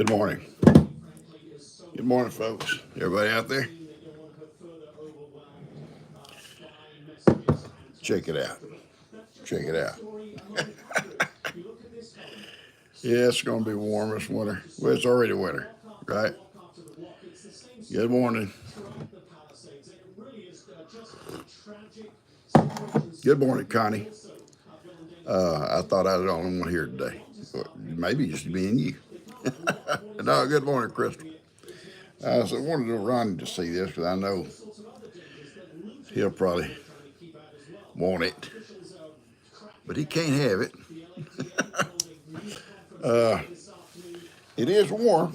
Good morning. Good morning, folks. Everybody out there? Check it out. Check it out. Yeah, it's going to be warm this winter. Well, it's already winter, right? Good morning. Good morning, Connie. I thought I was the only one here today. Maybe just me and you. No, good morning, Crystal. So I wanted Ronnie to see this because I know he'll probably want it, but he can't have it. uh, it is warm.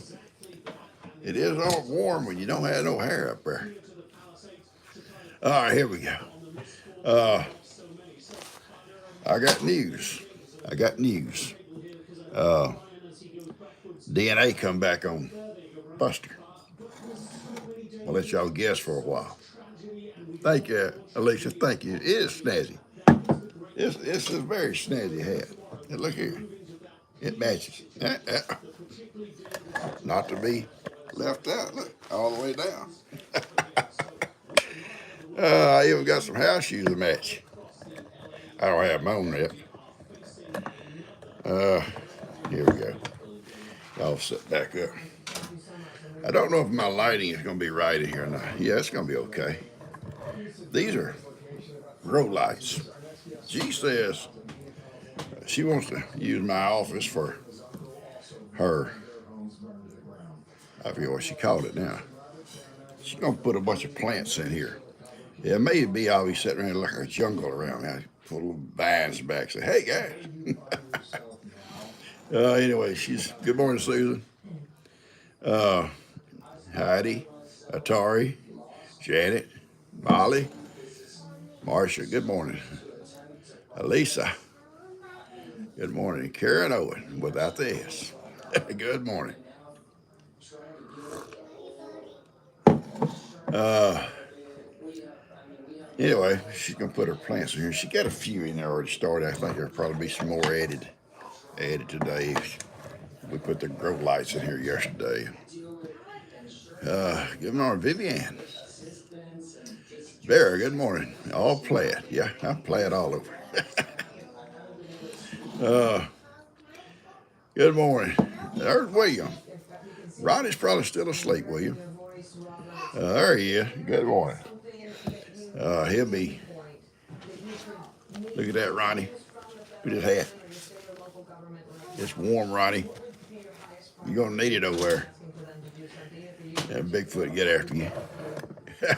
It is all warm when you don't have no hair up there. All right, here we go. Uh, I got news. I got news. DNA come back on Buster. I'll let y'all guess for a while. Thank you, Alicia. Thank you. It is snazzy. It's a very snazzy hat. And look here. It matches. Not to be left out. Look, all the way down. I even got some house shoes to match. I don't have my own yet. Here we go. I'll sit back up. I don't know if my lighting is going to be right in here or not. Yeah, it's going to be okay. These are grow lights. She says she wants to use my office for her, I forget what she called it now. She's going to put a bunch of plants in here. It may be I'll be sitting around like a jungle around me. I put little vines back, say, hey guys. Anyway, good morning, Susan. Heidi, Atari, Janet, Molly, Marcia, good morning. Elisa, good morning. Karen Owen, without the S. Good morning. Anyway, she's gonna put her plants in here. She got a few in there already started. I think there'll probably be some more added today. We put the grow lights in here yesterday. Good morning, Vivian. Vera, good morning. All Plaid. Yeah, I'm Plaid all over. Good morning. There's William. Ronnie's probably still asleep, William. There he is. Good morning. He'll be. Look at that, Ronnie. Look at his hat. It's warm, Ronnie. You're going to need it over there. That Bigfoot get after you. I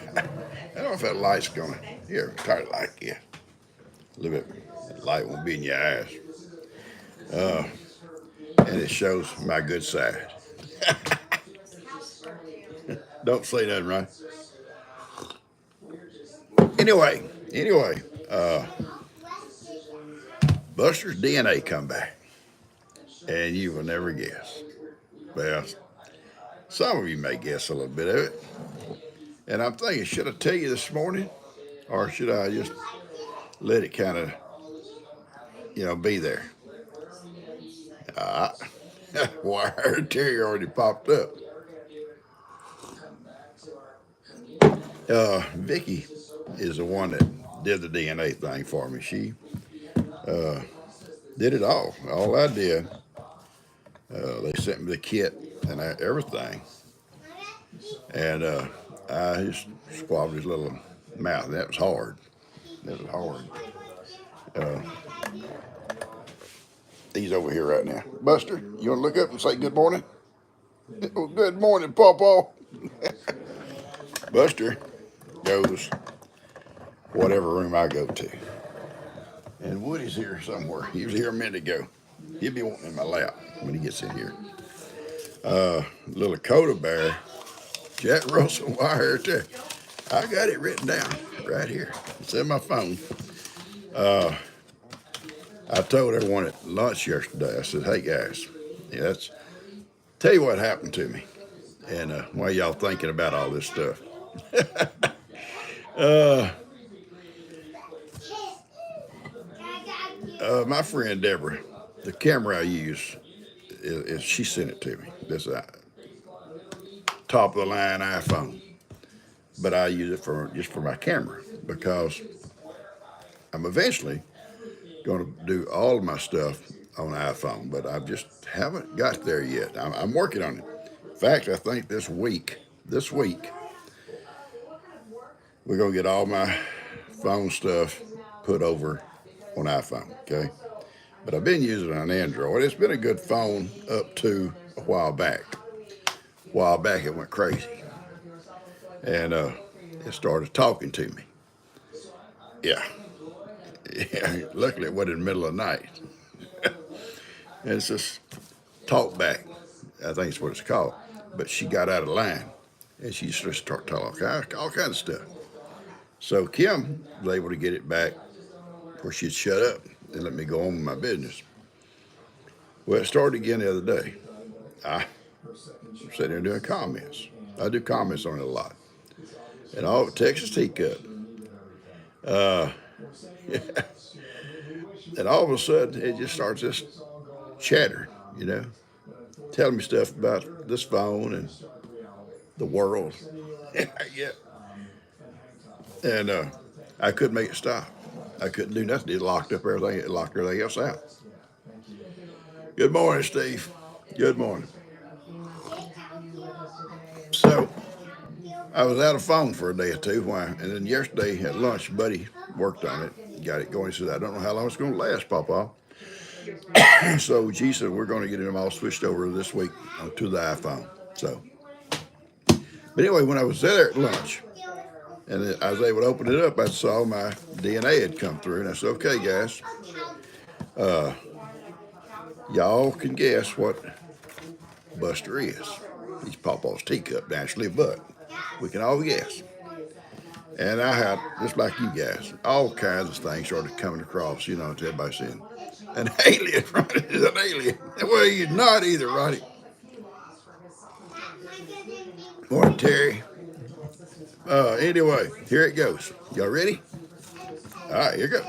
don't know if that light's going to. Here, turn the light, yeah. A little bit. The light won't be in your eyes. And it shows my good side. Don't say nothing, right? Anyway, Buster's DNA come back. And you will never guess. Well, some of you may guess a little bit of it. And I'm thinking, should I tell you this morning? Or should I just let it kind of, be there? Wire Terry already popped up. Vicky is the one that did the DNA thing for me. She did it all. All I did, they sent me the kit and everything. And I just swabbed his little mouth. That was hard. He's over here right now. Buster, you want to look up and say good morning? Oh, good morning, PawPaw. Buster goes whatever room I go to. And Woody's here somewhere. He was here a minute ago. He'll be wanting in my lap when he gets in here. Little Dakota bear, Jack Russell wire there. I got it written down right here. It's in my phone. I told everyone at lunch yesterday, I said, hey guys, tell you what happened to me and why y'all thinking about all this stuff. My friend Deborah, the camera I use, she sent it to me. This top of the line iPhone, but I use it for just for my camera because I'm eventually going to do all of my stuff on iPhone, but I just haven't got there yet. I'm working on it. In fact, I think this week, we're going to get all my phone stuff put over on iPhone, okay? But I've been using it on Android. It's been a good phone up to a while back. A while back it went crazy. And it started talking to me. Yeah. Yeah. Luckily it wasn't in the middle of the night. And it's just talk back. I think it's what it's called. But she got out of line. And she just started talking all kinds of stuff. So Kim was able to get it back where she'd shut up and let me go on with my business. Well, it started again the other day. I sitting there doing comments. I do comments on it a lot. And all Texas teacup. Yeah. And all of a sudden, it just starts this chatter, telling me stuff about this phone and the world. Yeah. And I couldn't make it stop. I couldn't do nothing. It locked up everything. It locked everything else out. Good morning, Steve. Good morning. So I was out of phone for a day or two. And then yesterday at lunch, Buddy worked on it, got it going. He said, I don't know how long it's going to last, PawPaw. So G said, we're going to get them all switched over this week to the iPhone. So, but anyway, when I was there at lunch, and I was able to open it up, I saw my DNA had come through. And I said, okay, guys, y'all can guess what Buster is. He's PawPaw's teacup, naturally, but we can all guess. And I had, just like you guys, all kinds of things started coming across, to everybody saying, an alien, Ronnie is an alien. Well, he's not either, Ronnie. Morning, Terry. Anyway, here it goes. Y'all ready? All right, here it goes.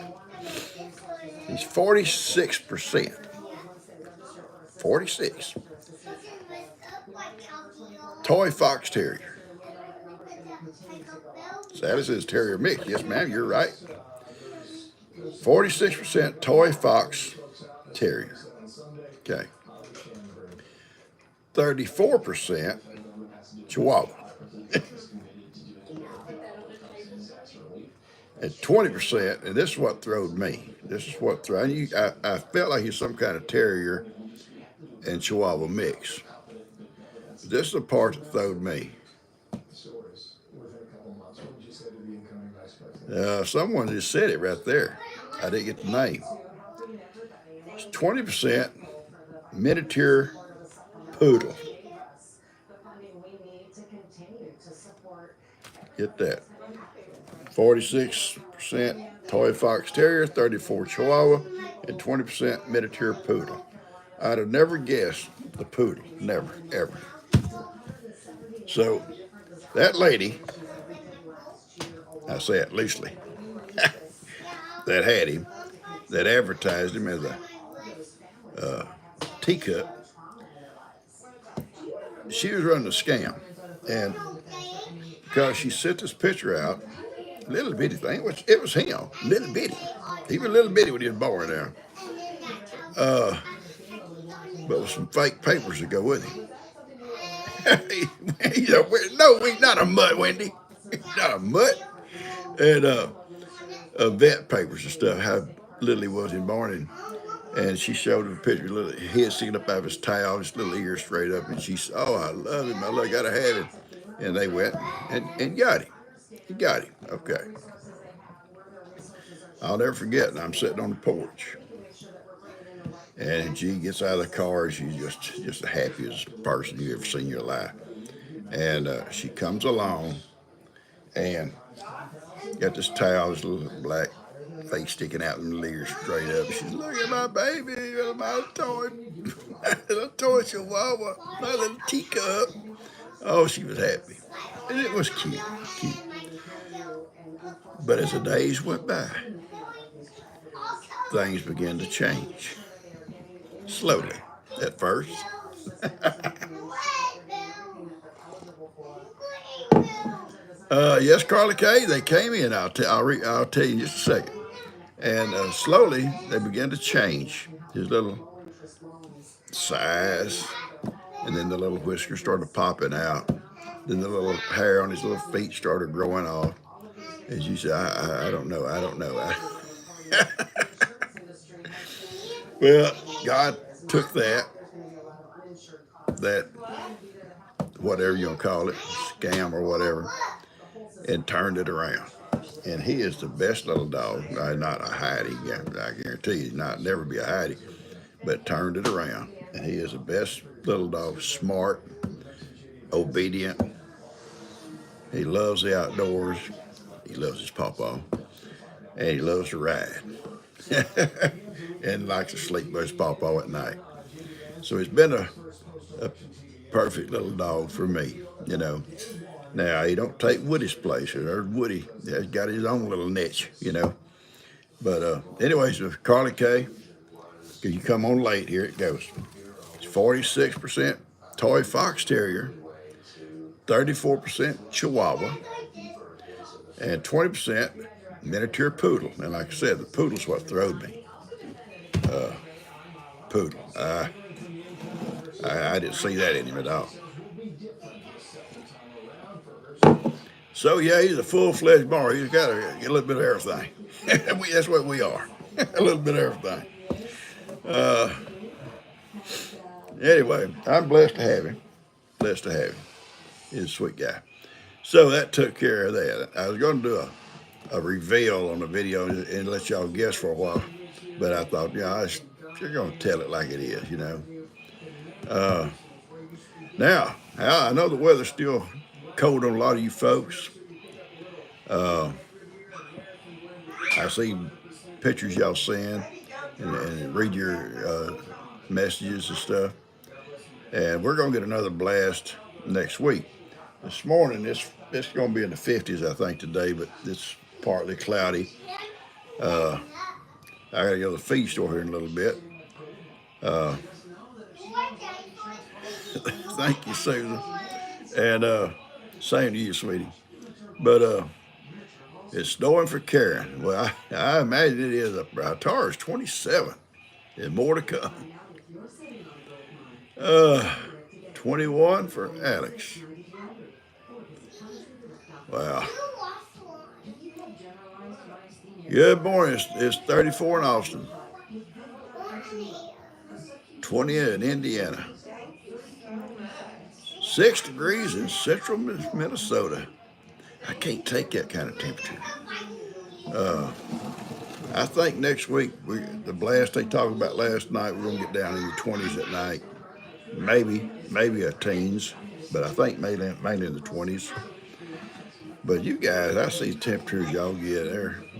He's 46%. 46. Toy Fox Terrier. Sally says Terrier mix. Yes, ma'am, you're right. 46% Toy Fox Terrier. Okay. 34% Chihuahua. And 20%, and this is what throwed me. I felt like he's some kind of terrier and Chihuahua mix. This is the part that throwed me. Someone just said it right there. I didn't get the name. It's 20% miniature poodle. Get that. 46% Toy Fox Terrier, 34 Chihuahua, and 20% miniature poodle. I'd have never guessed the poodle. Never, ever. So that lady, I say it loosely, that had him, that advertised him as a teacup, she was running a scam. And because she sent this picture out, little bitty thing, which it was him, little bitty. He was little bitty when he was born there. But with some fake papers to go with him. No, he's not a mutt, Wendy. He's not a mutt. And vet papers and stuff, how little he was in born. And she showed him a picture, little head sticking up out of his tail, his little ears straight up. And she said, oh, I love him. I gotta have him. And they went and got him. He got him. Okay. I'll never forget. I'm sitting on the porch. And G gets out of the car. She's just the happiest person you ever seen in your life. And she comes along and got this towel, this little black face sticking out and the ears straight up. She's, look at my baby, my toy, little toy Chihuahua, my little teacup. Oh, she was happy. And it was cute. But as the days went by, things began to change. Slowly. at first. Yes, Carly Kay, they came in. I'll tell you in just a second. And slowly they began to change his little size, and then the little whiskers started popping out. Then the little hair on his little feet started growing off. As you say, I don't know, I don't know. Well, God took that whatever you want to call it, scam or whatever, and turned it around. And he is the best little dog. Not a hidey, I guarantee you, not never be a hidey, but turned it around. And he is the best little dog, smart, obedient. He loves the outdoors. He loves his pawpaw, and he loves to ride, and likes to sleep with his pawpaw at night. So he's been a perfect little dog for me, you know. Now he don't take Woody's place. Woody has got his own little niche, you know. But anyways, with Carly Kay, because you come on late, here it goes. It's 46% toy fox terrier, 34% Chihuahua, and 20% miniature poodle. And like I said, the poodle's what throwed me. Poodle. I didn't see that in him at all. So yeah, he's a full-fledged bar. He's got a little bit of everything. That's what we are. A little bit of everything. Anyway, I'm blessed to have him. Blessed to have him. He's a sweet guy. So that took care of that. I was going to do a reveal on the video and let y'all guess for a while, but I thought, you're going to tell it like it is, you know. Now, I know the weather's still cold on a lot of you folks. I see pictures y'all send and read your messages and stuff. And we're going to get another blast next week. This morning, it's going to be in the 50s, I think, today, but it's partly cloudy. I got to go to the feed store here in a little bit. Thank you, Susan. And same to you, sweetie. But it's snowing for Karen. Well, I imagine it is. Our tar is 27. There's more to come. 21 for Alex. Wow. Good morning. It's 34 in Austin. 20 in Indiana. 6 degrees in central Minnesota. I can't take that kind of temperature. I think next week, the blast they talked about last night, we're going to get down in the 20s at night. Maybe a teens, but I think mainly in the 20s. But you guys, I see temperatures y'all get,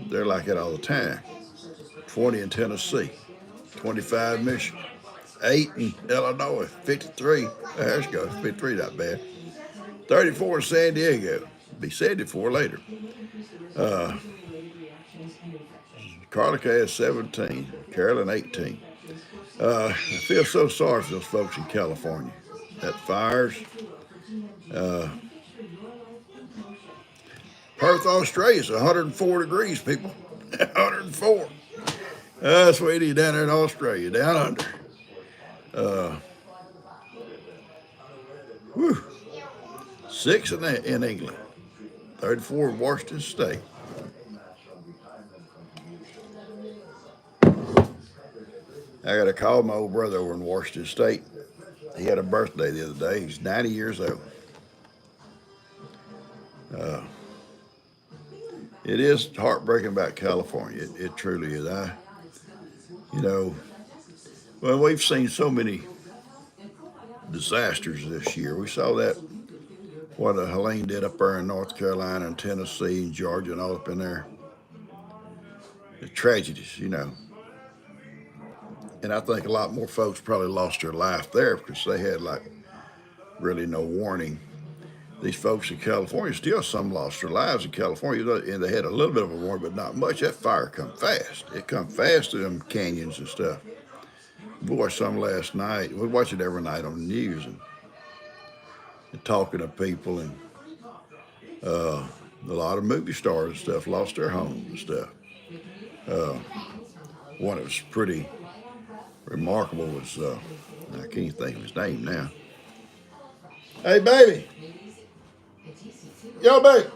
they're like that all the time. 20 in Tennessee, 25 Michigan, 8 in Illinois, 53. Let's go, 53, not bad. 34 in San Diego, be 74 later. Carly Kay is 17, Carolyn 18. I feel so sorry for those folks in California. That fires. Perth, Australia is 104 degrees, people. 104. Sweetie, down there in Australia, down under. Whew. 6 in England. 34 in Washington State. I got to call my old brother over in Washington State. He had a birthday the other day. He's 90 years old. It is heartbreaking about California. It truly is. Well, we've seen so many disasters this year. We saw that, what Helene did up there in North Carolina and Tennessee and Georgia and all up in there. The tragedies, And I think a lot more folks probably lost their life there because they had really no warning. These folks in California, still some lost their lives in California, and they had a little bit of a warning, but not much. That fire come fast. It come fast through them canyons and stuff. We watched some last night. We watch it every night on the news and talking to people, and a lot of movie stars and stuff lost their homes and stuff. One that was pretty remarkable was, I can't think of his name now. Hey, baby. Yo, baby.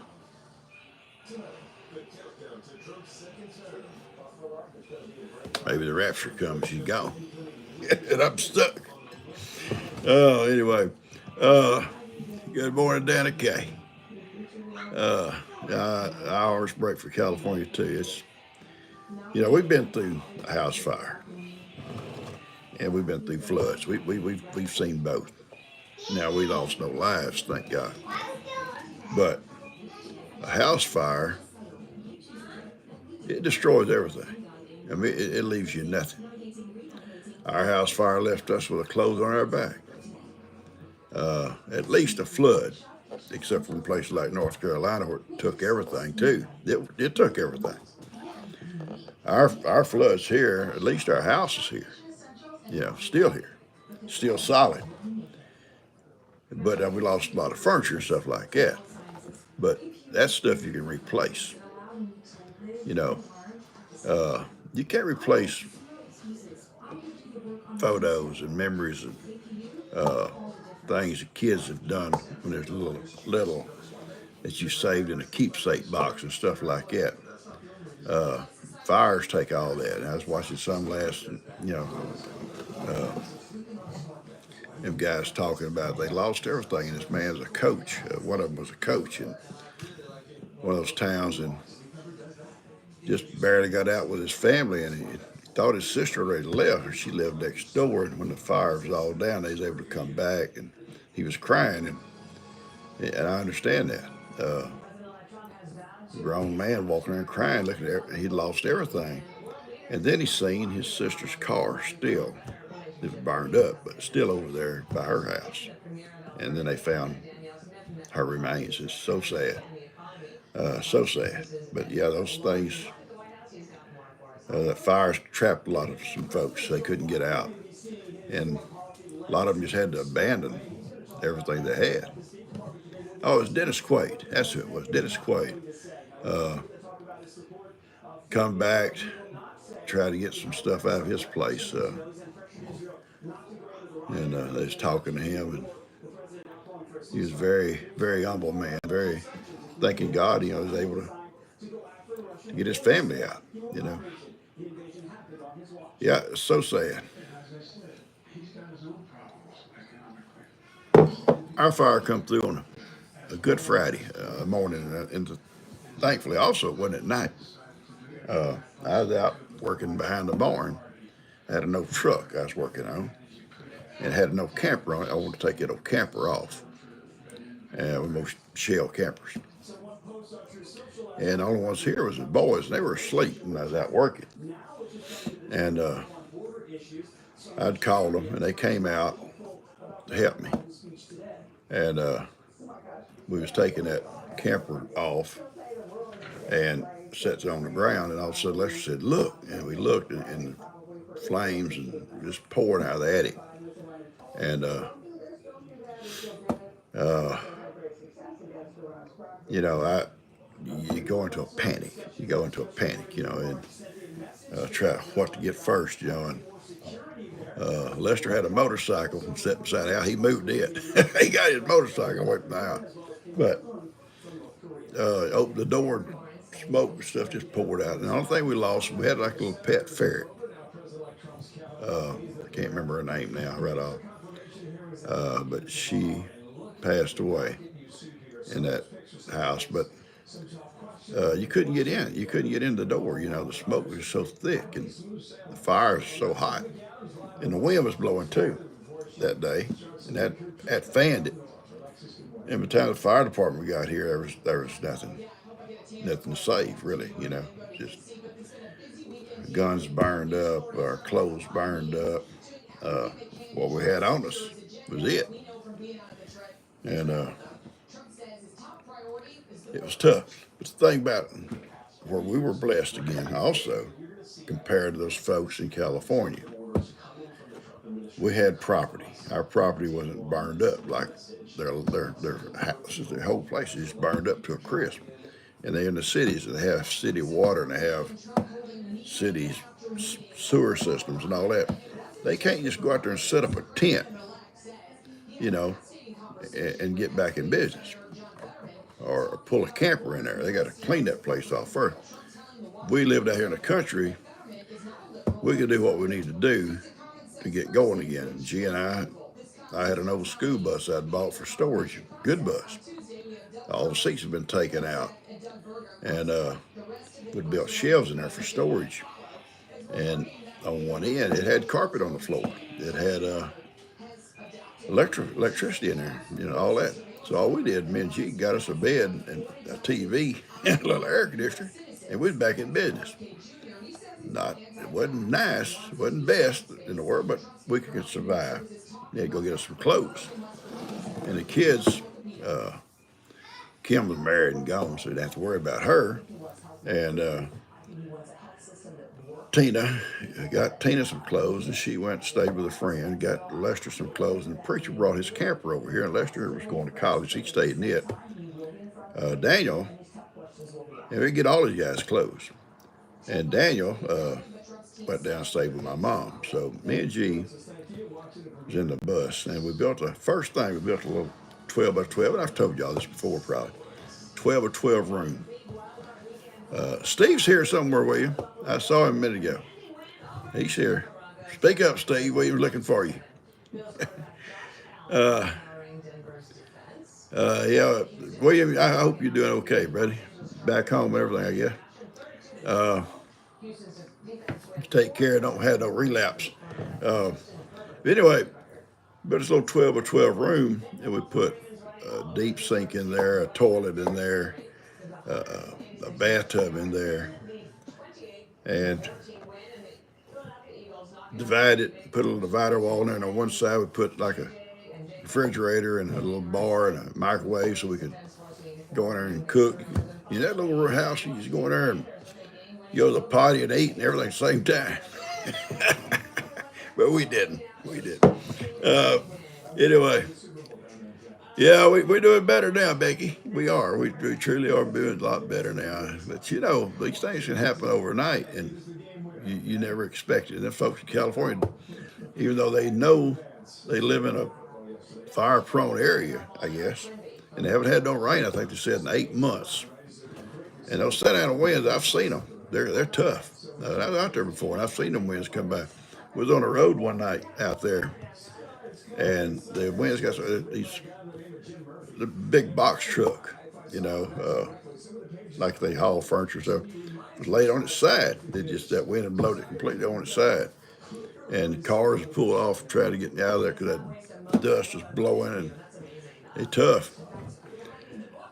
Maybe the rapture comes, she's gone. And I'm stuck. Oh, anyway. Good morning, Dana Kay. Hours break for California, too. We've been through a house fire. And we've been through floods. We've seen both. Now, we lost no lives, thank God. But a house fire, it destroys everything. I mean, it leaves you nothing. Our house fire left us with the clothes on our back. At least a flood, except from places like North Carolina where it took everything too. It took everything. Our floods here, at least our house is here. Still here, still solid. But we lost a lot of furniture and stuff like that. But that's stuff you can replace. You can't replace photos and memories and things that kids have done when they're little that you saved in a keepsake box and stuff like that. Fires take all that. And I was watching some them guys talking about they lost everything. And this man's a coach. One of them was a coach in one of those towns, and just barely got out with his family, and he thought his sister already left. She lived next door, and when the fire was all down, they was able to come back, and he was crying, and I understand that. A grown man walking around crying, looking at he'd lost everything, and then he seen his sister's car still. It was burned up, but still over there by her house, and then they found her remains. It's so sad. So sad. But yeah, those things, the fires trapped a lot of some folks. They couldn't get out. And a lot of them just had to abandon everything they had. Oh, it was Dennis Quaid. That's who it was, Dennis Quaid. Come back, try to get some stuff out of his place. And they was talking to him, and he was very, very humble man, very thanking God, he was able to get his family out. Yeah, it's so sad. Our fire come through on a Good Friday morning, and thankfully also it wasn't at night. I was out working behind the barn. I had an old truck I was working on, and had an old camper on it. I wanted to take that old camper off, and with most shell campers. And the only ones here was the boys, and they were asleep when I was out working. And I'd call them, and they came out to help me. And we was taking that camper off and set it on the ground, and all of a sudden Lester said, "Look," and we looked, and the flames and just pouring out of the attic. And you go into a panic. And try what to get first, and Lester had a motorcycle set beside the house. He moved it. He got his motorcycle away from the house. But opened the door, and smoke and stuff just poured out. And the only thing we lost, we had like a little pet ferret. I can't remember her name now right off. But she passed away in that house. But you couldn't get in. You couldn't get in the door. The smoke was so thick, and the fire was so hot, and the wind was blowing too that day, and that fanned it. And by the time the fire department got here, there was nothing to save really. Just guns burned up, our clothes burned up. What we had on us was it, and it was tough. But the thing about where we were blessed again, also compared to those folks in California, we had property. Our property wasn't burned up like their houses, their whole place is burned up to a crisp. And they're in the cities, and they have city water, and they have city sewer systems and all that. They can't just go out there and set up a tent, you know, and get back in business, or pull a camper in there. They got to clean that place off first. We lived out here in the country. We could do what we need to do to get going again. And G and I had an old school bus I'd bought for storage, good bus. All the seats had been taken out, and we'd built shelves in there for storage. And on one end, it had carpet on the floor. It had electricity in there, you know, all that. So all we did, me and G got us a bed and a TV and a little air conditioner, and we was back in business. It wasn't nice, it wasn't best in the world, but we could survive. We had to go get us some clothes. And the kids, Kim was married and gone, so we didn't have to worry about her. And Tina got Tina some clothes, and she went to stay with a friend. Got Lester some clothes, and the preacher brought his camper over here. And Lester was going to college; he stayed in it. Daniel, and we get all these guys' clothes. And Daniel went down and stayed with my mom. So me and G was in the bus, and we built a little 12 by 12. And I've told y'all this before, probably 12 by 12 room. Steve's here somewhere with you. I saw him a minute ago. He's here. Speak up, Steve. William's looking for you. Yeah, William, I hope you're doing okay, buddy. Back home and everything, I guess. Take care, don't have no relapse. Anyway, but it's a little 12 by 12 room, and we put a deep sink in there, a toilet in there, a bathtub in there, and divide it, put a little divider wall in there, and on one side we put like a refrigerator and a little bar and a microwave so we could go in there and cook. In that little house, you just go in there and go to the potty and eat and everything at the same time. But we didn't. Anyway, yeah, we're doing better now, Becky. We are. We truly are doing a lot better now. But you know, these things can happen overnight, and you never expect it. And the folks in California, even though they know they live in a fire-prone area, I guess, and they haven't had no rain, I think they said, in 8 months. And those set-down winds, I've seen them. They're tough. I was out there before, and I've seen them winds come by. We was on the road one night out there, and the winds got the big box truck, you know, like they haul furniture. So it was laid on its side. That wind had blown it completely on its side. And cars pulled off, trying to get out of there because that dust was blowing, and they tough.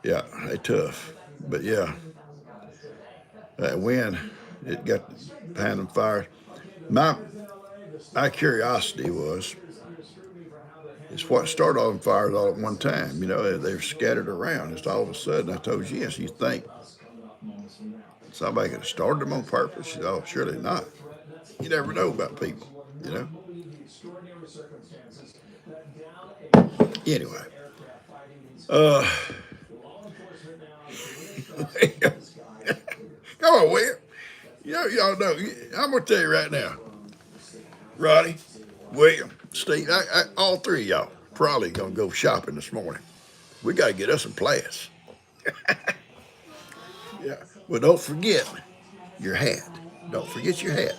Yeah, they tough. But yeah, that wind, it got behind them fires. My curiosity it's what started all them fires all at one time. You know, they're scattered around. It's all of a sudden. I told you, yes, you think somebody could have started them on purpose? Oh, surely not. You never know about people, you know. Anyway, come on, Will. Y'all know. I'm gonna tell you right now, Ronnie, William, Steve, all three of y'all probably gonna go shopping this morning. We gotta get us some Plaids. Yeah. Well, don't forget your hat. Don't forget your hat.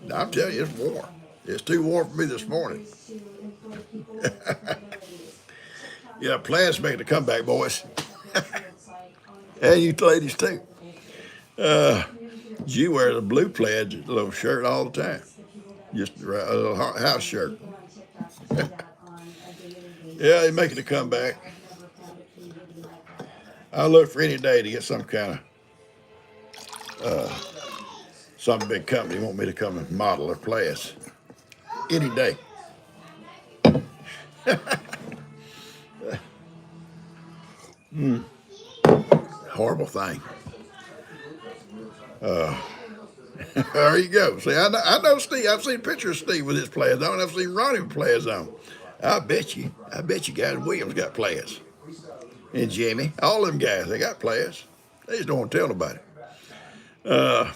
Now, I'm telling you, it's warm. It's too warm for me this morning. Yeah, Plaid's making a comeback, boys. And you ladies too. She wears a blue Plaid little shirt all the time. Just a little house shirt. Yeah, they're making a comeback. I look for any day to get some kind of some big company want me to come and model their Plaids. Any day. Horrible thing. There you go. See, I know Steve. I've seen pictures of Steve with his Plaids on. I've seen Ronnie with Plaids on. I bet you guys Williams got Plaids. And Jimmy, all them guys, they got Plaids. They just don't want to tell nobody. Uh,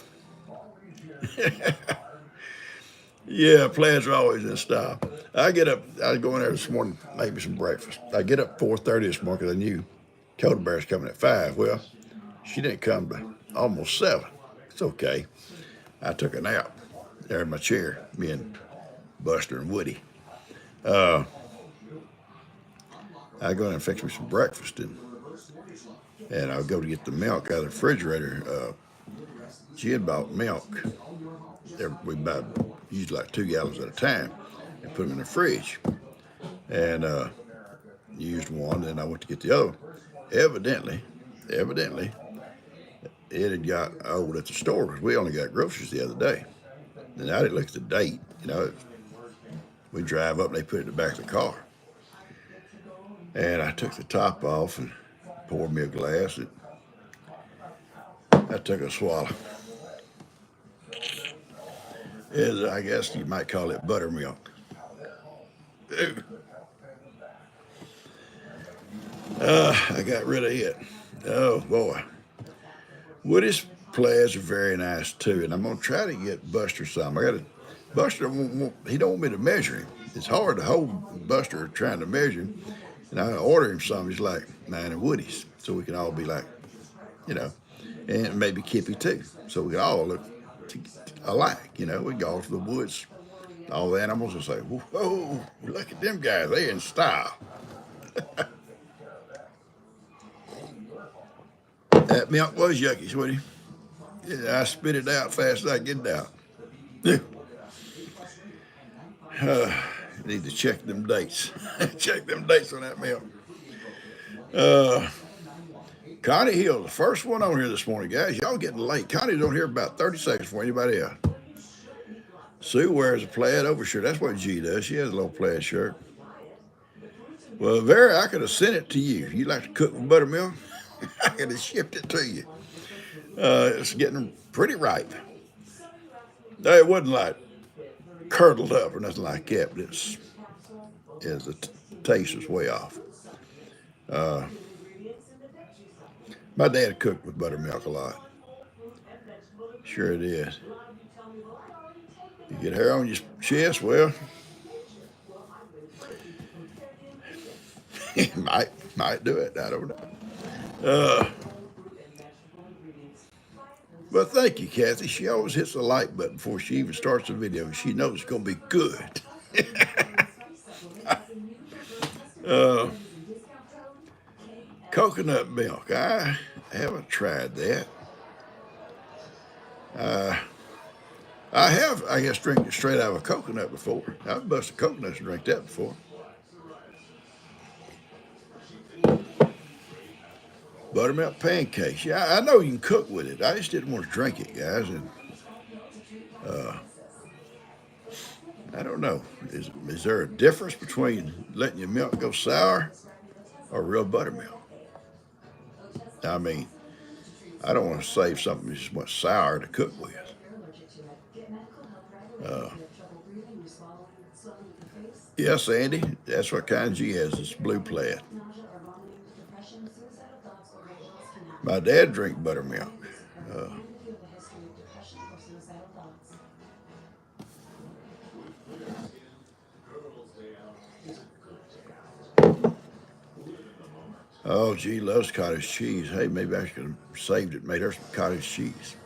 yeah, Plaids are always in style. I get up, I was going there this morning, maybe some breakfast. I get up 4:30 this morning because I knew Coda Bear's coming at 5. Well, she didn't come to almost 7. It's okay. I took a nap there in my chair, me and Buster and Woody. I go in and fix me some breakfast, and I'll go to get the milk out of the refrigerator. She had bought milk. We buy usually like 2 gallons at a time and put them in the fridge. And used one, then I went to get the other. Evidently, it had got old at the store because we only got groceries the other day. And I didn't look at the date. We drive up and they put it in the back of the car. And I took the top off and poured me a glass. And I took a swallow. I guess you might call it buttermilk. I got rid of it. Oh boy. Woody's Plaids are very nice too, and I'm gonna try to get Buster some. Buster he don't want me to measure him. It's hard to hold Buster trying to measure him, and I order him some. He's like mine and Woody's, so we can all be like, and maybe Kippy too, so we can all look alike. We can go off to the woods, all the animals, and say, "Whoa, look at them guys! They in style." That milk was yucky, sweetie. Yeah, I spit it out fast as I get it out. Need to check them dates. Check them dates on that milk. Connie Hill, the first one on here this morning, guys. Y'all getting late. Connie's on here about 30 seconds before anybody else. Sue wears a plaid overshirt. That's what G does. She has a little plaid shirt. Well, Vera, I could have sent it to you. You like to cook with buttermilk? I could have shipped it to you. It's getting pretty ripe. It wasn't like curdled up or nothing like that, but the taste was way off. My dad cooked with buttermilk a lot. Sure it is. You get hair on your chest, well, might do it. I don't know. But thank you, Kathy. She always hits the like button before she even starts the video. She knows it's going to be good. Coconut milk. I haven't tried that. I have, I guess, drank it straight out of a coconut before. I've busted coconuts and drank that before. Buttermilk pancakes. Yeah, I know you can cook with it. I just didn't want to drink it, guys. And I don't know. Is there a difference between letting your milk go sour or real buttermilk? I mean, I don't want to save something that's just much sour to cook with. Yes, Andy, that's what kind G has. It's blue plaid. My dad drank buttermilk. Oh, G loves cottage cheese. Hey, maybe I should have saved it, made her some cottage cheese.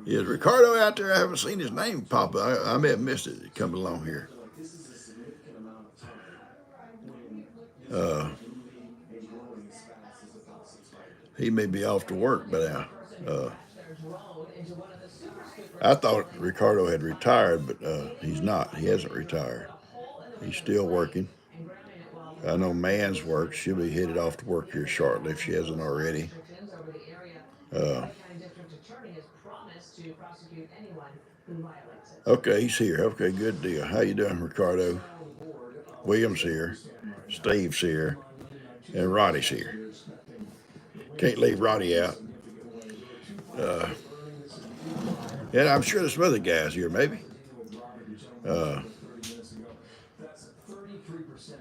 Is Ricardo out there? I haven't seen his name pop up. I may have missed it coming along here. He may be off to work by now. I thought Ricardo had retired, but he's not. He hasn't retired. He's still working. I know Mann's work. She'll be headed off to work here shortly if she hasn't already. Okay, he's here. Okay, good deal. How you doing, Ricardo? William's here. Steve's here. And Ronnie's here. Can't leave Ronnie out. And I'm sure there's some other guys here, maybe.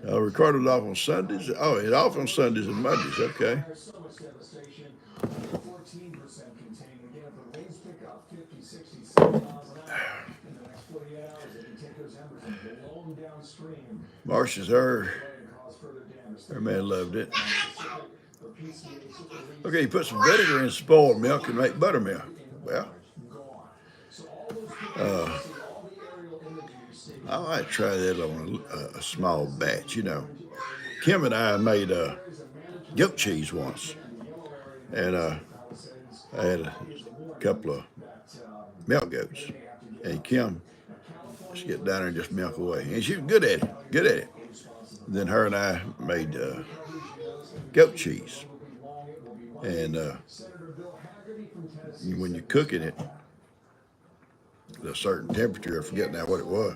Ricardo's off on Sundays. Oh, it's off on Sundays and Mondays. Okay. Marcia's her man loved it. Okay, you put some vinegar in spoiled milk and make buttermilk. Well, I might try that on a small batch. You know, Kim and I made goat cheese once, and I had a couple of milk goats, and Kim just get down there and just milk away, and she was good at it, good at it. Then her and I made goat cheese, and when you're cooking it at a certain temperature, I forget now what it was,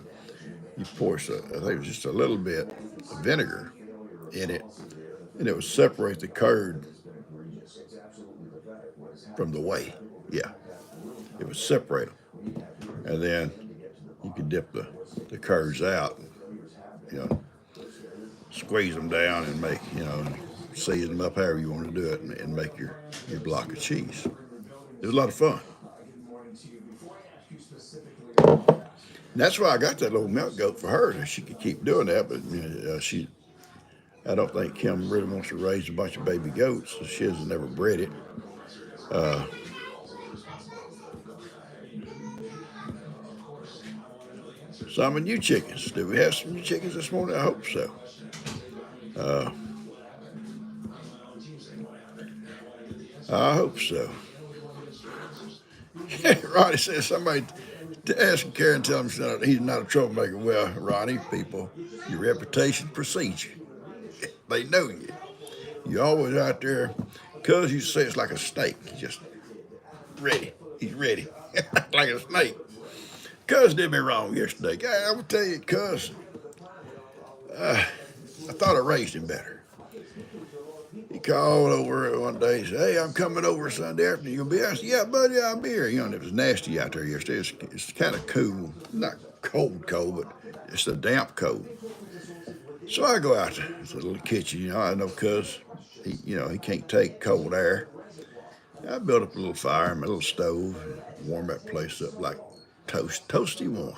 you pour, I think it was just a little bit of vinegar in it, and it would separate the curd from the whey. Yeah, it would separate them, and then you could dip the curds out, you know, squeeze them down and make, you know, season them up however you want to do it, and make your block of cheese. It was a lot of fun. And that's why I got that little milk goat for her, so she could keep doing that. But you know, I don't think Kim really wants to raise a bunch of baby goats, so she has never bred it. Some new chickens. Did we have some new chickens this morning? I hope so. I hope so. Ronnie says somebody to ask Karen, tell him he's not a troublemaker. Well, Ronnie, people, your reputation precedes you. They know you. You're always out there. Cuz you say it's like a snake. He's just ready. He's ready. Like a snake. Cuz did me wrong yesterday. Guy, I'm going to tell you, Cuz, I thought I raised him better. He called over one day and said, "Hey, I'm coming over Sunday afternoon. You gonna be here?" I said, "Yeah, buddy, I'll be here." You know, and it was nasty out there yesterday. It's kind of cool, not cold, but it's a damp cold. So I go out to the little kitchen. You know, I know Cuz, he can't take cold air. I built up a little fire in my little stove, and warm that place up like toasty warm.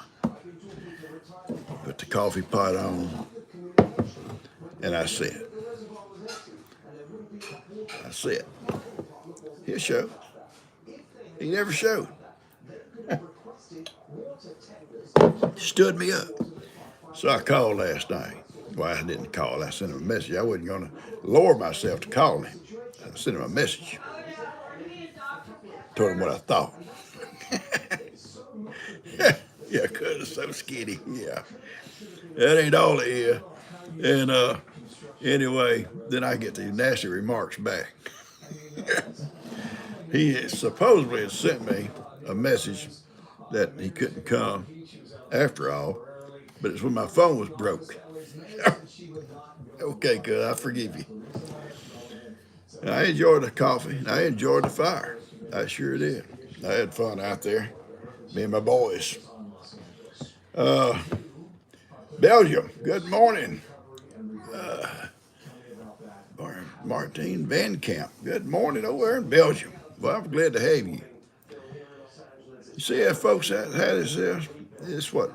Put the coffee pot on, and I said, he'll show. He never showed. Stood me up. So I called last night. Well, I didn't call. I sent him a message. I wasn't going to lower myself to call him. I sent him a message. Told him what I thought. Yeah, because it's so skinny. Yeah. That ain't all it is. And anyway, then I get the nasty remarks back. He supposedly had sent me a message that he couldn't come after all, but it's when my phone was broke. Okay, cuz, I forgive you. And I enjoyed the coffee, and I enjoyed the fire. I sure did. I had fun out there, me and my boys. Belgium, good morning. Martine Van Camp, good morning over there in Belgium. Well, I'm glad to have you. You see how folks how this is? It's what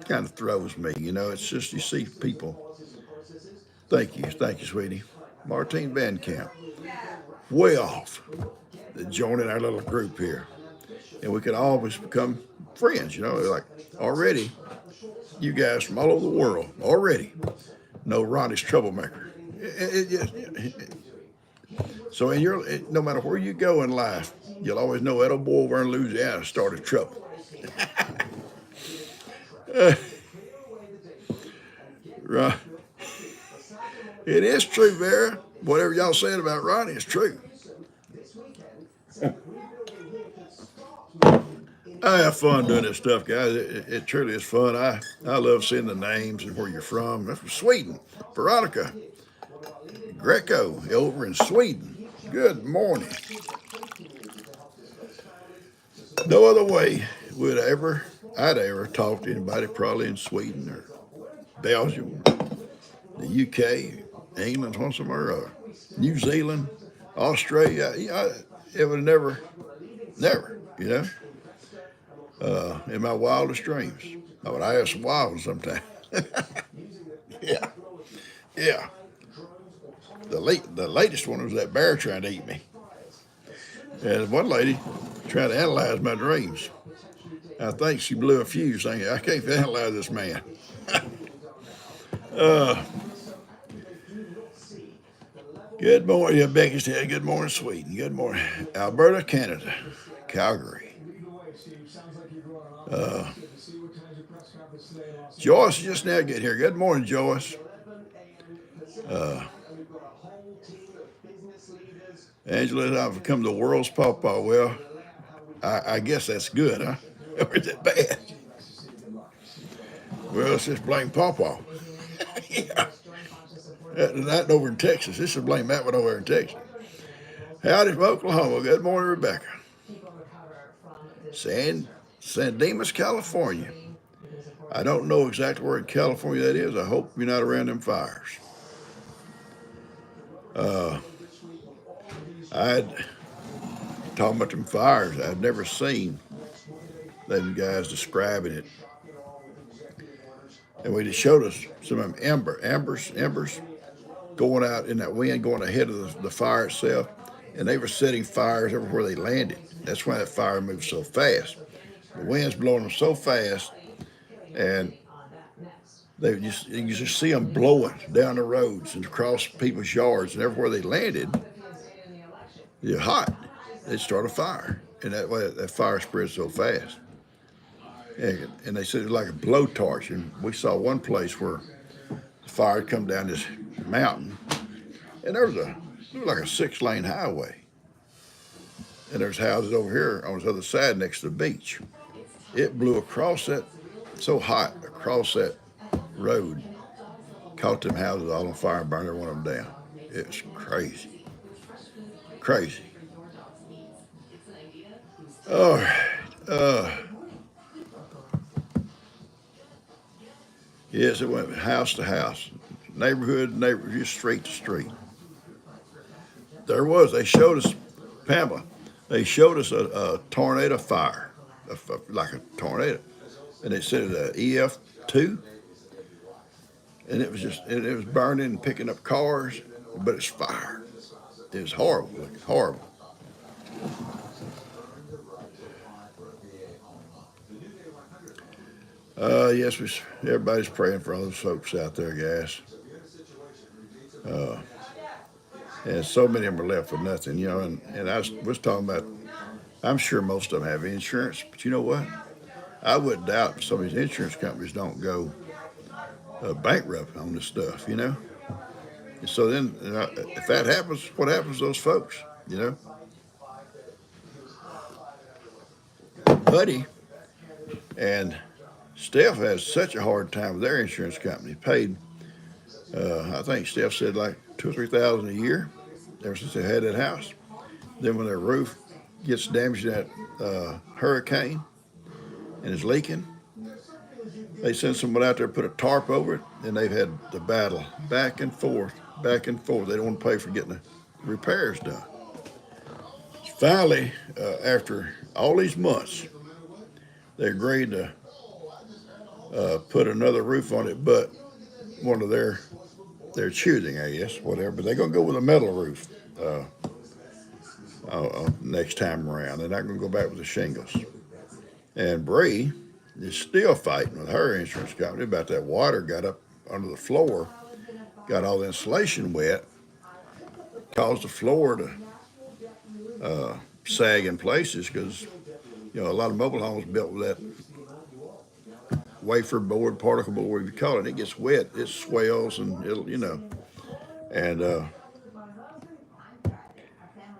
kind of throws me, you know. It's just you see people. Thank you, sweetie. Martine Van Camp, way off, joining our little group here, and we could always become friends. You know, like already, you guys from all over the world already know Ronnie's troublemaker. So no matter where you go in life, you'll always know that old boy over in Louisiana started trouble. Right. It is true, Vera. Whatever y'all said about Ronnie is true. I have fun doing this stuff, guys. It truly is fun. I love seeing the names and where you're from. I'm from Sweden. Veronica Greco over in Sweden. Good morning. No other way I'd ever talk to anybody probably in Sweden or Belgium, the UK, England, or somewhere, or New Zealand, Australia. It would never, in my wildest dreams. I would have some wild ones sometime. Yeah, yeah. The latest one was that bear trying to eat me. And one lady trying to analyze my dreams. I think she blew a fuse thinking, I can't analyze this man. Good morning, yeah, Becky's here. Good morning, Sweden. Good morning, Alberta, Canada, Calgary. Joyce just now getting here. Good morning, Joyce. Angela, I've become the world's PawPaw. Well, I guess that's good, huh? Or is it bad? Well, let's just blame PawPaw. Yeah. That over in Texas. This should blame that one over in Texas. Howdy from Oklahoma. Good morning, Rebecca. San Dimas, California. I don't know exactly where in California that is. I hope you're not around them fires. I'd talking about them fires. I'd never seen them guys describing it. And we just showed us some of them embers going out in that wind, going ahead of the fire itself. And they were setting fires everywhere they landed. That's why that fire moved so fast. The wind's blowing them so fast, and you just see them blowing down the roads and across people's yards, and everywhere they landed, they're hot. They start a fire, and that way that fire spreads so fast. And they said it was like a blowtorch, and we saw one place where the fire had come down this mountain, and it was like a 6-lane highway. And there's houses over here on the other side next to the beach. It blew across that, so hot, across that road, caught them houses all on fire and burned every one of them down. It's crazy. Crazy. All right. Yes, it went house to house, neighborhood, just street to street. They showed us, Pamela, they showed us a tornado fire, like a tornado. And they said it was EF2. And it was burning and picking up cars, but it's fire. It was horrible, horrible. Yes, everybody's praying for all those folks out there, guys. And so many of them are left with nothing, and I was talking about, I'm sure most of them have insurance, but you know what? I wouldn't doubt some of these insurance companies don't go bankrupt on this stuff, And so then, if that happens, what happens to those folks, Buddy and Steph has such a hard time with their insurance company. Paid, I think Steph said like $2,000 or $3,000 a year ever since they had that house. Then when their roof gets damaged in that hurricane and is leaking, they send someone out there to put a tarp over it, and they've had the battle back and forth, back and forth. They don't want to pay for getting the repairs done. Finally, after all these months, they agreed to put another roof on it, but one of their choosing, I guess, whatever. But they're going to go with a metal roof next time around. They're not going to go back with the shingles. And Bree is still fighting with her insurance company about that water got up under the floor, got all the insulation wet, caused the floor to sag in places because, a lot of mobile homes built with that wafer board, particle board, whatever you call it. It gets wet, it swells, and it'll, and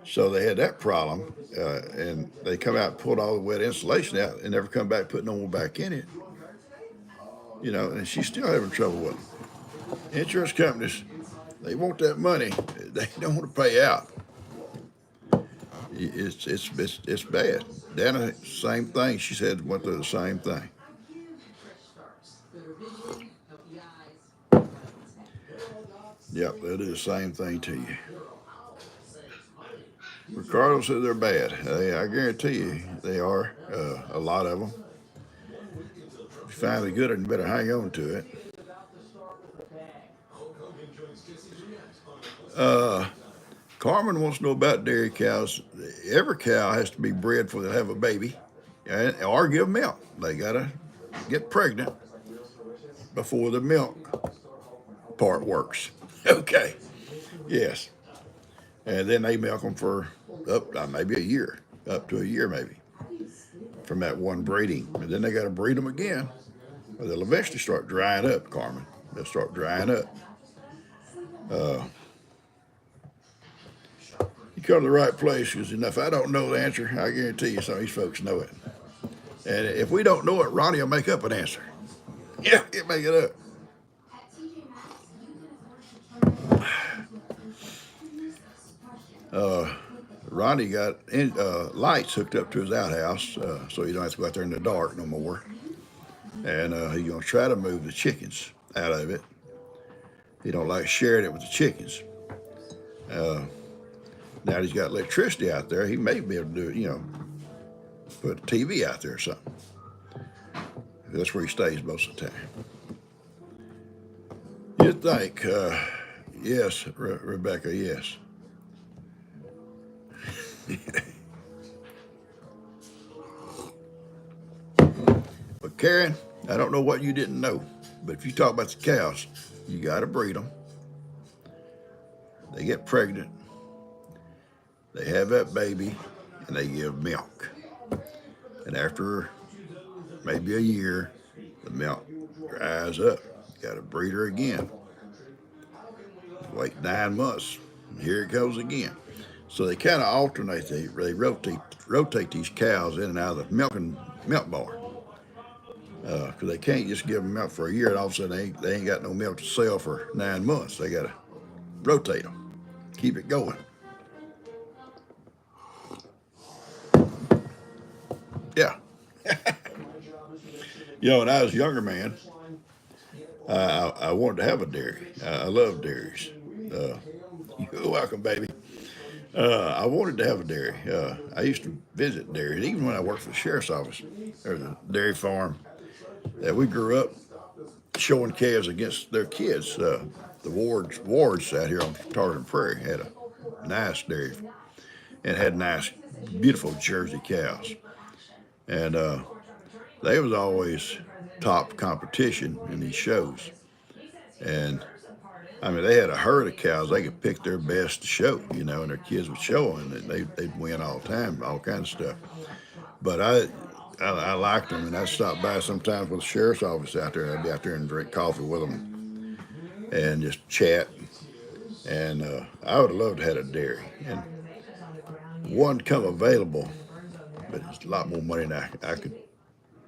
so they had that problem, and they come out and pulled all the wet insulation out and never come back, put no more back in it. And she's still having trouble with it. Insurance companies, they want that money. They don't want to pay out. It's bad. Dana, same thing. She said went through the same thing. Yep, they'll do the same thing to you. Ricardo said they're bad. I guarantee you they are. A lot of them. If you find a good one, you better hang on to it. Carmen wants to know about dairy cows. Every cow has to be bred before they have a baby, or give milk. They gotta get pregnant before the milk part works. Okay. Yes. And then they milk them for maybe a year, up to a year maybe, from that one breeding. And then they got to breed them again, or they'll eventually start drying up, Carmen. They'll start drying up. You come to the right place, because if I don't know the answer, I guarantee you some of these folks know it. And if we don't know it, Ronnie will make up an answer. Yeah, he'll make it up. Ronnie got lights hooked up to his outhouse, so he don't have to go out there in the dark no more. And he's going to try to move the chickens out of it. He don't like sharing it with the chickens. Now that he's got electricity out there, he may be able to do, put a TV out there or something. That's where he stays most of the time. You'd think, yes, Rebecca, yes. But Karen, I don't know what you didn't know, but if you talk about the cows, you got to breed them. They get pregnant. They have that baby, and they give milk. And after maybe a year, the milk dries up. You got to breed her again. Wait 9 months, and here it goes again. So they kind of alternate. They rotate these cows in and out of the milk bar. Because they can't just give them milk for a year and all of a sudden they ain't got no milk to sell for 9 months. They got to rotate them, keep it going. Yeah. When I was a younger man, I wanted to have a dairy. I love dairies. You're welcome, baby. I wanted to have a dairy. I used to visit dairies, even when I worked for the sheriff's office. There's a dairy farm that we grew up showing calves against their kids. The wards out here on Tarleton Prairie had a nice dairy and had nice, beautiful Jersey cows. And they was always top competition in these shows. And I mean, they had a herd of cows. They could pick their best to show, and their kids would show them, and they'd win all the time, all kinds of stuff. But I liked them, and I'd stop by sometimes with the sheriff's office out there. I'd be out there and drink coffee with them and just chat. And I would have loved to have a dairy. And one come available, but it's a lot more money than I could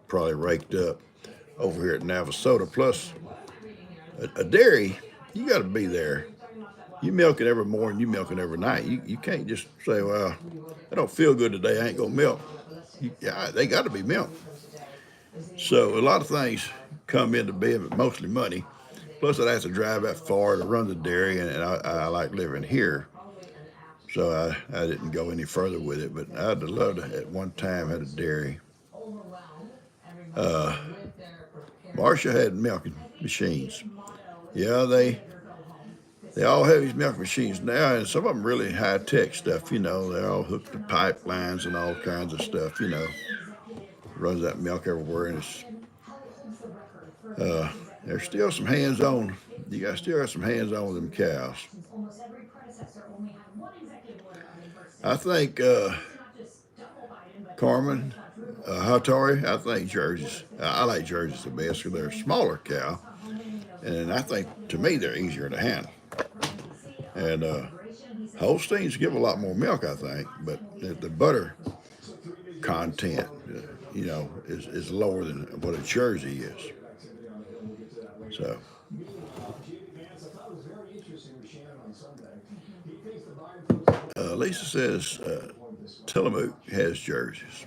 probably raked up over here at Navasota. Plus, a dairy, you got to be there. You milk it every morning, you milk it every night. You can't just say, well, I don't feel good today, I ain't going to milk. They got to be milked. So a lot of things come into being, but mostly money. Plus, I'd have to drive that far to run the dairy, and I like living here. So I didn't go any further with it, but I'd love to, at one time, had a dairy. Marcia had milking machines. Yeah, they all have these milk machines now, and some of them really high-tech stuff, They're all hooked to pipelines and all kinds of stuff, Runs that milk everywhere, and there's still some hands-on. You still got some hands-on with them cows. I think Carmen, Hattori, I think Jerseys. I like Jerseys the best because they're a smaller cow, and I think, to me, they're easier to handle. And Holsteins give a lot more milk, I think, but the butter content, is lower than what a Jersey is. So. Lisa says Tillamook has jerseys.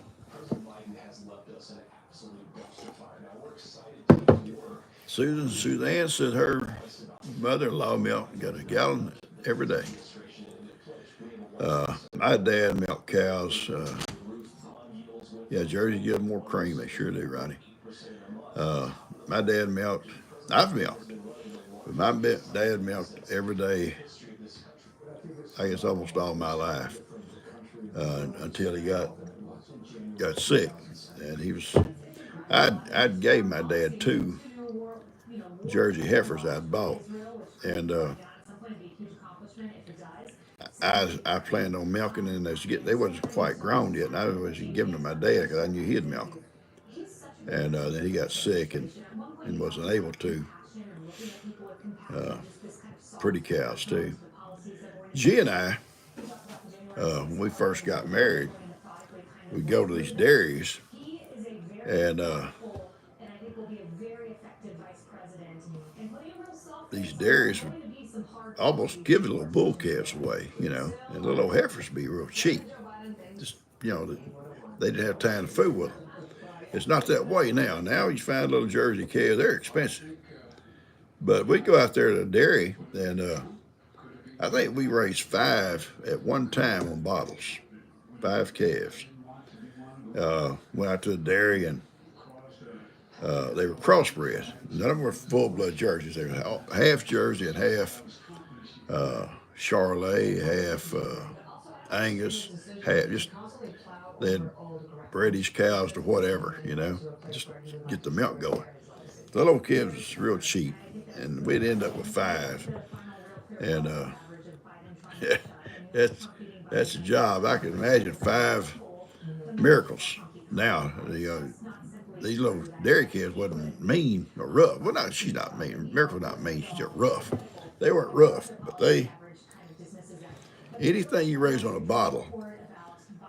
Suzanne said her mother-in-law milk got a gallon every day. My dad milked cows. Yeah, Jersey give more cream. They sure do, Ronnie. My dad milked. I've milked, but my dad milked every day. I guess almost all my life until he got sick, and he was. I'd gave my dad 2 Jersey heifers I'd bought, and I planned on milking them. They wasn't quite grown yet, and I was giving them to my dad because I knew he'd milk them. And then he got sick and wasn't able to. Pretty cows too. G and I, when we first got married, we'd go to these dairies, and these dairies would almost give the little bull calves away, and the little heifers would be real cheap. Just, they didn't have time to fool with them. It's not that way now. Now you find little Jersey calves, they're expensive. But we go out there to the dairy, and I think we raised 5 at one time on bottles, 5 calves. Went out to the dairy, and they were crossbred. None of them were full-blood jerseys. They were half Jersey and half Charolais, half Angus, half just they had bred these cows to whatever, just get the milk going. The little calves was real cheap, and we'd end up with 5, and that's a job. I can imagine 5 miracles. Now these little dairy calves wasn't mean or rough. Well, no, she's not mean. Miracle's not mean. She's just rough. They weren't rough, but anything you raise on a bottle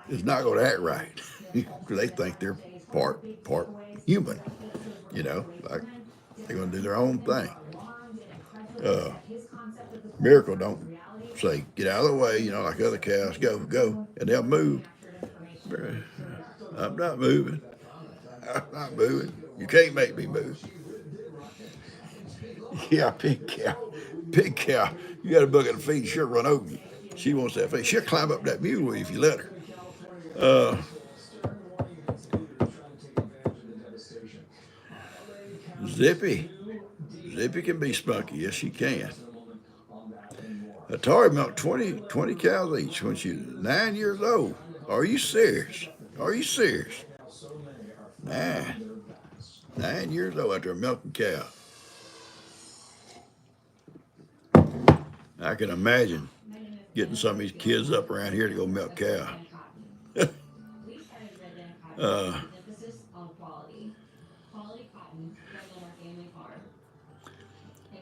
is not going to act right because they think they're part human. Like they're going to do their own thing. Miracle don't say, get out of the way, like other cows, go, and they'll move. I'm not moving. I'm not moving. You can't make me move. Yeah, pig cow. You got a bucket of feed, she'll run over you. She wants that feed. She'll climb up that mule with you if you let her. Zippy can be spunky. Yes, she can. Atari milked 20 cows each when she was 9 years old. Are you serious? 9 years old after milking cow. I can imagine getting some of these kids up around here to go milk cow.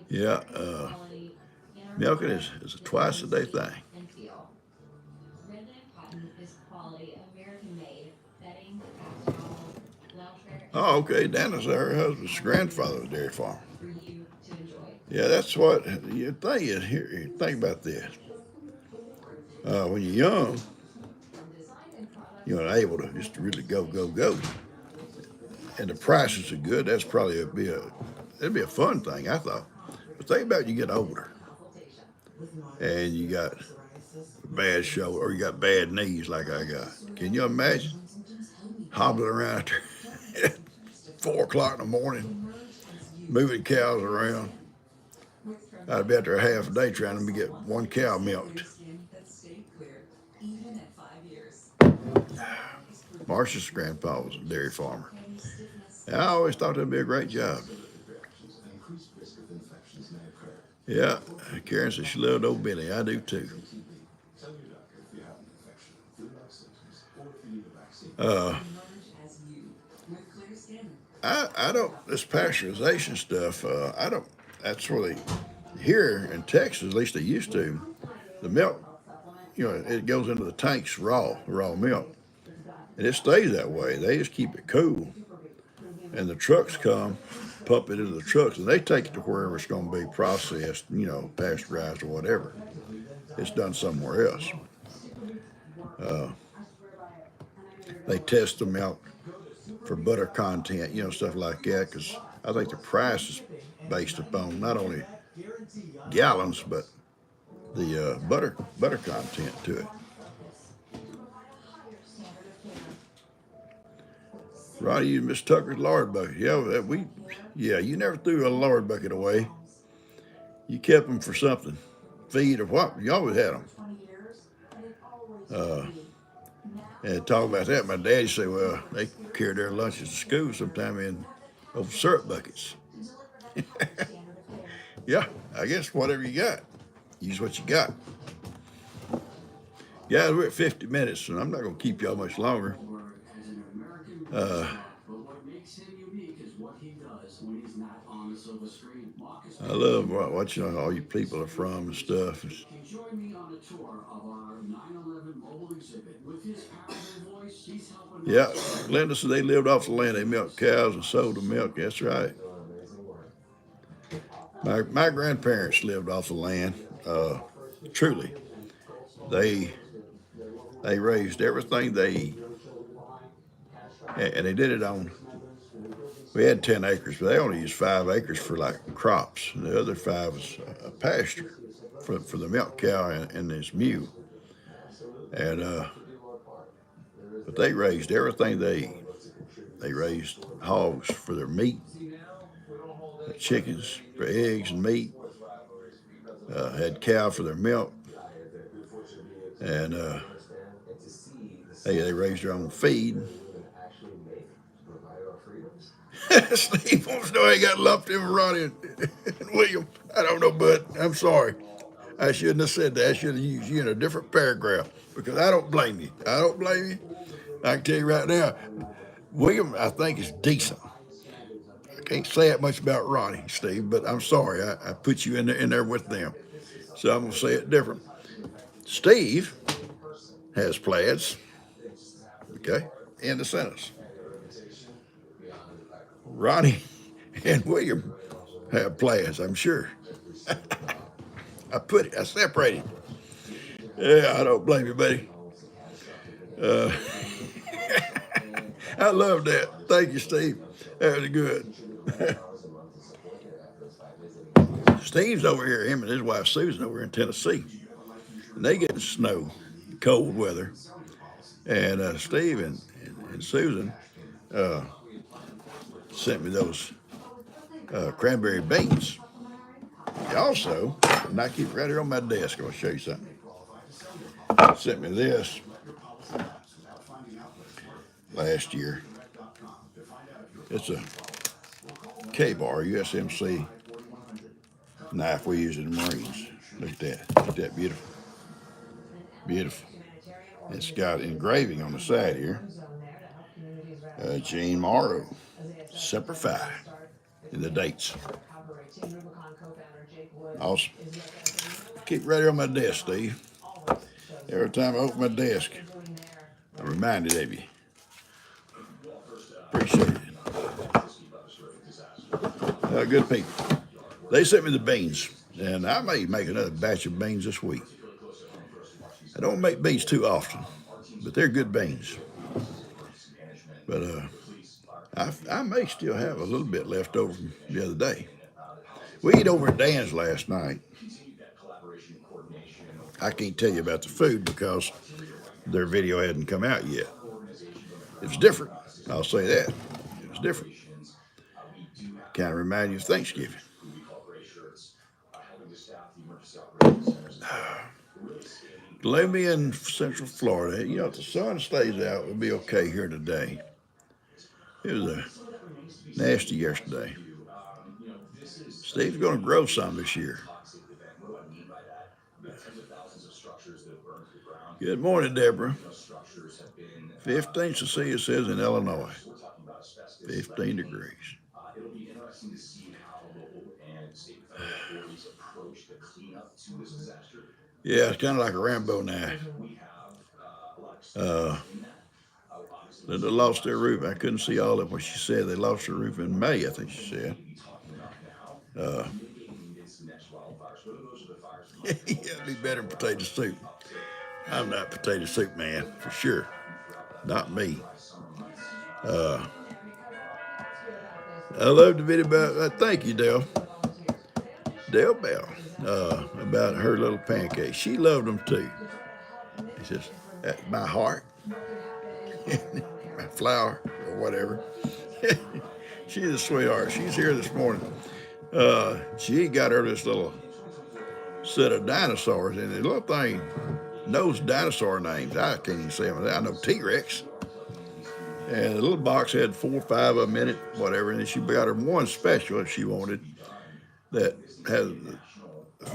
Yeah, milking is a twice a day thing. Oh, okay. Dana's her husband's grandfather was a dairy farmer. Yeah, that's what you think is here. You think about this. When you're young, you're not able to just really go, and the prices are good. That's probably it'd be a fun thing, I thought. But think about you get older, and you got bad shoulder or you got bad knees like I got. Can you imagine hobbling around out there at 4 o'clock in the morning, moving cows around? I'd be out there half a day trying to get one cow milked. Marcia's grandpa was a dairy farmer. And I always thought that'd be a great job. Yeah, Karen said she loved old Benny. I do too. I don't, this pasteurization stuff, I don't, that's really, here in Texas, at least they used to, the milk, it goes into the tanks raw milk. And it stays that way. They just keep it cool. And the trucks come, pump it into the trucks, and they take it to wherever it's going to be processed, pasteurized or whatever. It's done somewhere else. They test them out for butter content, stuff like that, because I think the price is based upon not only gallons, but the butter content to it. Ronnie used Miss Tucker's lard bucket. Yeah, you never threw a lard bucket away. You kept them for something, feed or what? You always had them. And talk about that, my dad used to say, well, they carried their lunches to school sometime in over syrup buckets. Yeah, I guess whatever you got, use what you got. Guys, we're at 50 minutes, and I'm not going to keep y'all much longer. I love watching all you people are from and stuff. Yeah, Linda said they lived off the land. They milked cows and sold the milk. That's right. My grandparents lived off the land. Truly, they raised everything they eat, and they did it on. We had 10 acres, but they only used 5 acres for like crops, and the other 5 was a pasture for the milk cow and this mule. And but they raised everything they eat. They raised hogs for their meat, chickens for eggs and meat. Had cow for their milk, and they raised their own feed. Steve wants to know I got lumped in with Ronnie and William. I don't know, bud. I'm sorry. I shouldn't have said that. I should have used you in a different paragraph because I don't blame you. I don't blame you. I can tell you right now, William, I think, is decent. I can't say that much about Ronnie, Steve, but I'm sorry. I put you in there with them. So I'm going to say it different. Steve has Plaids, okay, in the sentence. Ronnie and William have Plaids, I'm sure. I separated. Yeah, I don't blame you, buddy. I love that. Thank you, Steve. That was good. Steve's over here, him and his wife Susan over in Tennessee. And they get snow, cold weather. And Steve and Susan sent me those cranberry beans. Also, and I keep right here on my desk, I'll show you something. Sent me this last year. It's a K-bar USMC knife we use in the Marines. Look at that. Look at that. Beautiful. Beautiful. It's got engraving on the side here. Jane Morrow, Semper Fi, and the dates. Awesome. Keep right here on my desk, Steve. Every time I open my desk, I'm reminded of you. Appreciate it. Good people. They sent me the beans, and I may make another batch of beans this week. I don't make beans too often, but they're good beans. But I may still have a little bit left over from the other day. We ate over at Dan's last night. I can't tell you about the food because their video hadn't come out yet. It was different, I'll say that. It was different. Kind of reminded you of Thanksgiving. Gloomy in Central Florida. If the sun stays out, we'll be okay here today. It was nasty yesterday. Steve's going to grow some this year. Good morning, Deborah. 15 Cecilia says in Illinois. 15 degrees. Yeah, it's kind of like a Rambo knife. They lost their roof. I couldn't see all of what she said. They lost their roof in May, I think she said. Yeah, it'd be better than potato soup. I'm not potato soup man, for sure. not me. Uh, I love the video about, thank you, Dale. Dale Bell, about her little pancakes. She loved them too. He says, that's my heart, my flower, or whatever. She's a sweetheart. She's here this morning. She got her this little set of dinosaurs, and the little thing knows dinosaur names. I can't even say them. I know T-Rex. And the little box had 4 or 5 of them in it, whatever. And then she got her one special if she wanted that has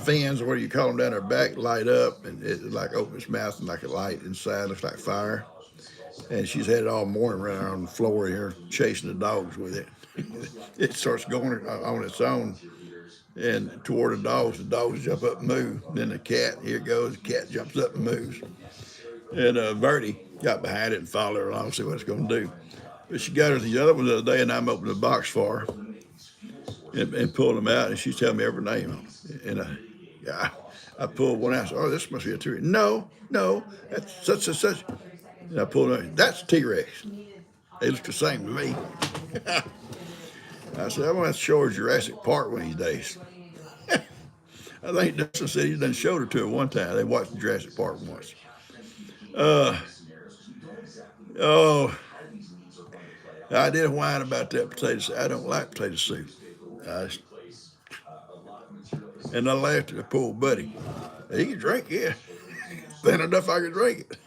fins, or what do you call them, down her back, light up, and it like open its mouth and like a light inside, looks like fire. And she's had it all morning running on the floor here, chasing the dogs with it. It starts going on its own and toward the dogs jump up and move. Then the cat, here it goes, the cat jumps up and moves. And Verdi got behind it and followed her along to see what it's going to do. But she got her the other one the other day, and I'm opening the box for her and pulling them out, and she's telling me every name. And I pulled one out. Oh, this must be a T-Rex. No, that's such and such. And I pulled it out. That's T-Rex. They look the same to me. I said, I'm going to show her Jurassic Park one of these days. I think Dustin said he's done showed her to her one time. They watched Jurassic Park once. Oh, I did whine about that potato soup. I don't like potato soup. And I laughed at the poor buddy. He can drink, yeah. Thin enough I can drink it.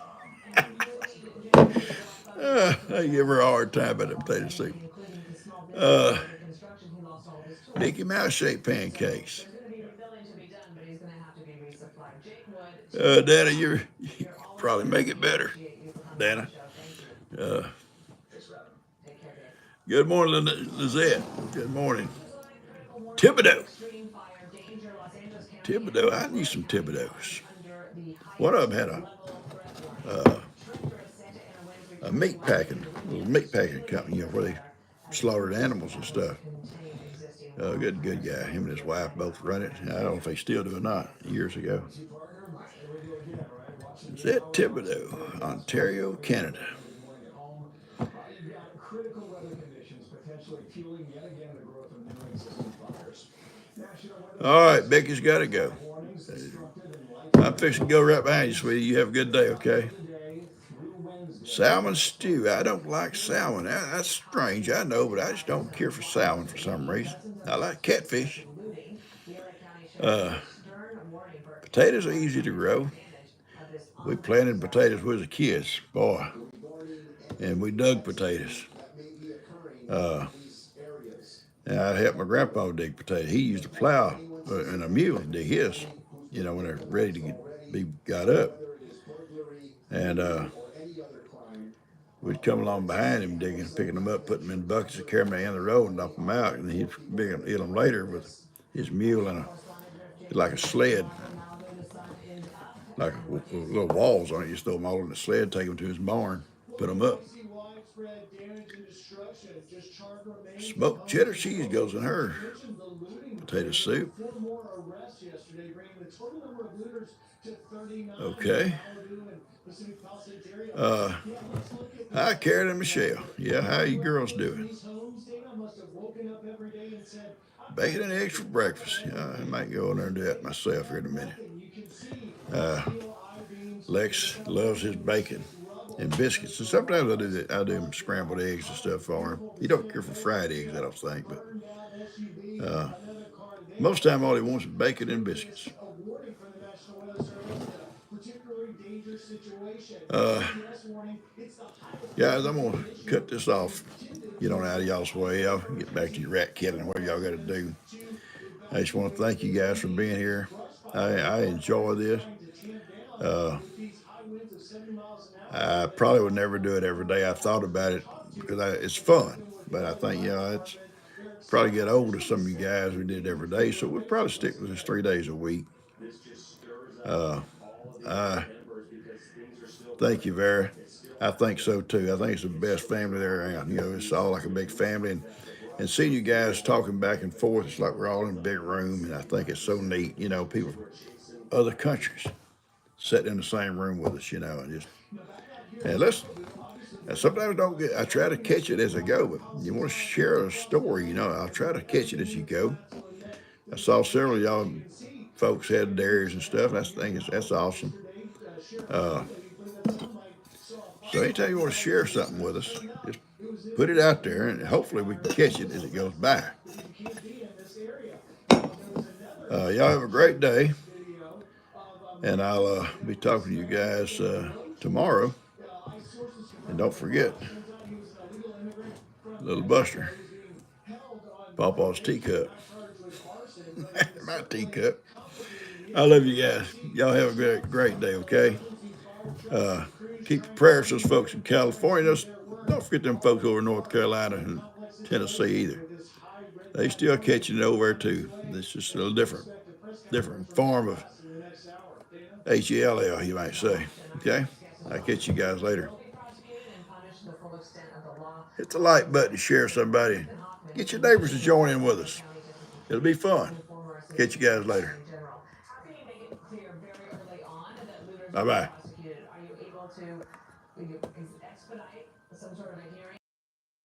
I give her a hard time about the potato soup. Mickey Mouse shaped pancakes. Dana, you probably make it better. Dana. Good morning, Lizette. Good morning. Thibodeau. I need some Thibodeaux. One of them had a meat packing company, where they slaughtered animals and stuff. Good guy. Him and his wife both run it. I don't know if they still do or not. Years ago. Lizette Thibodeau, Ontario, Canada. All right, Becky's got to go. I'm fixing to go right behind you, sweetie. You have a good day, okay? Salmon stew. I don't like salmon. That's strange, I know, but I just don't care for salmon for some reason. I like catfish. Potatoes are easy to grow. We planted potatoes when we was kids, boy, and we dug potatoes. And I helped my grandpa dig potatoes. He used a plow and a mule to dig his, when they're ready to be got up. And we'd come along behind him digging, picking them up, putting them in buckets and carrying them down the road and dump them out. And he'd eat them later with his mule and like a sled, like little walls on it. You just throw them all in the sled, take them to his barn, put them up. Smoked cheddar cheese goes in her potato soup. Okay. Hi, Karen and Michelle. Yeah, how you girls doing? Bacon and eggs for breakfast. Yeah, I might go in there and do that myself here in a minute. Lex loves his bacon and biscuits. And sometimes I do them scrambled eggs and stuff for him. He don't care for fried eggs, I don't think, but most of the time all he wants is bacon and biscuits. Guys, I'm gonna cut this off. Get on out of y'all's way. I'll get back to your rat killing and what y'all got to do. I just want to thank you guys for being here. I enjoy this. I probably would never do it every day. I've thought about it because it's fun, but I think it's probably get old to some of you guys who did it every day. So we'll probably stick with this 3 days a week. Thank you, Vera. I think so too. I think it's the best family there around. It's all like a big family, and seeing you guys talking back and forth, it's like we're all in a big room, and I think it's so neat. People from other countries sitting in the same room with us, and just, and And sometimes I don't get, I try to catch it as I go, but you want to share a story, I'll try to catch it as you go. I saw several of y'all folks had dairies and stuff. That's awesome. Uh, so anytime you want to share something with us, just put it out there, and hopefully we can catch it as it goes by. Y'all have a great day, and I'll be talking to you guys tomorrow. And don't forget, little Buster, PawPaw's teacup, my teacup. I love you guys. Y'all have a great day, okay? Keep the prayers for those folks in California. Don't forget them folks over in North Carolina and Tennessee either. They still catching it over there too. It's just a little different form of HELL, you might say. Okay? I'll catch you guys later. Hit the like button to share somebody. Get your neighbors to join in with us. It'll be fun. Catch you guys later. Bye bye.